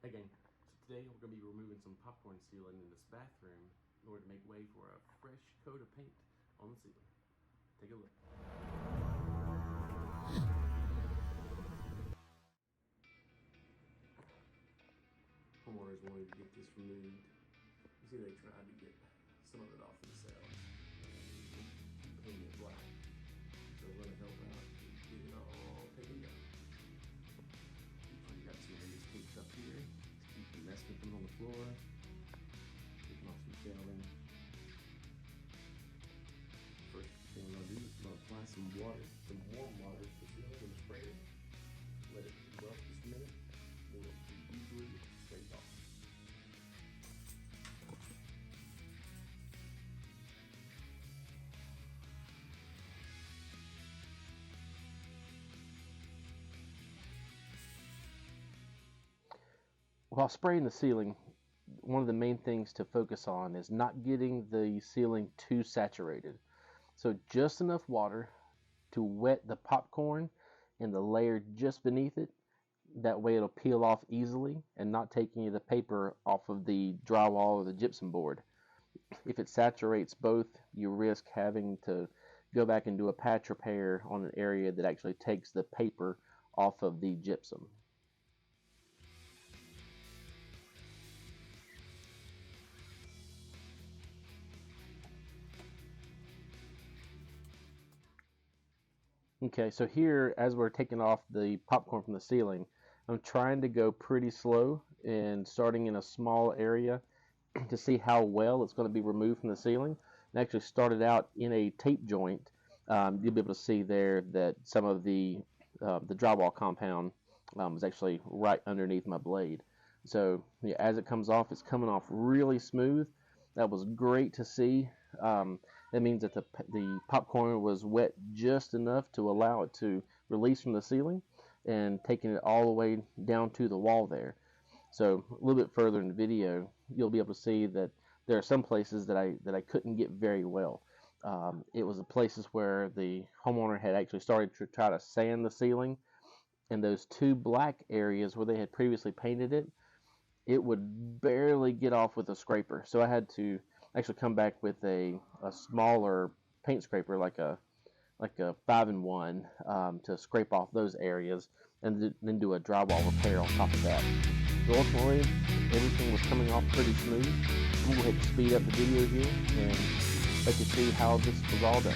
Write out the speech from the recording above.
Hey gang, so today we're going to be removing some popcorn ceiling in this bathroom in order to make way for a fresh coat of paint on the ceiling. Take a look. Homeowners wanted to get this removed. You see they tried to get some of it off themselves. Paint it black. So we're going to help out and get it all taken down. You got some areas taped up here to keep the mess from on the floor. Taking off some shelving. First thing I'm going to do is I'm going to apply some water, some warm water to the ceiling with a sprayer. Let it well just a minute. Then it'll be easily scraped off. While spraying the ceiling, one of the main things to focus on is not getting the ceiling too saturated. So just enough water to wet the popcorn and the layer just beneath it. That way it'll peel off easily and not take any of the paper off of the drywall or the gypsum board. If it saturates both, you risk having to go back and do a patch repair on an area that actually takes the paper off of the gypsum. Okay, so here, as we're taking off the popcorn from the ceiling, I'm trying to go pretty slow and starting in a small area to see how well it's going to be removed from the ceiling. And actually started out in a tape joint. You'll be able to see there that some of the drywall compound was actually right underneath my blade. So yeah, as it comes off, it's coming off really smooth. That was great to see. That means that the popcorn was wet just enough to allow it to release from the ceiling and taking it all the way down to the wall there. So a little bit further in the video, you'll be able to see that there are some places that I couldn't get very well. It was the places where the homeowner had actually started to try to sand the ceiling, and those two black areas where they had previously painted it, it would barely get off with a scraper. So I had to actually come back with a smaller paint scraper, like a 5-in-1, to scrape off those areas and then do a drywall repair on top of that. So ultimately, everything was coming off pretty smooth. I'm going to go ahead and speed up the video here and let you see how this was all done.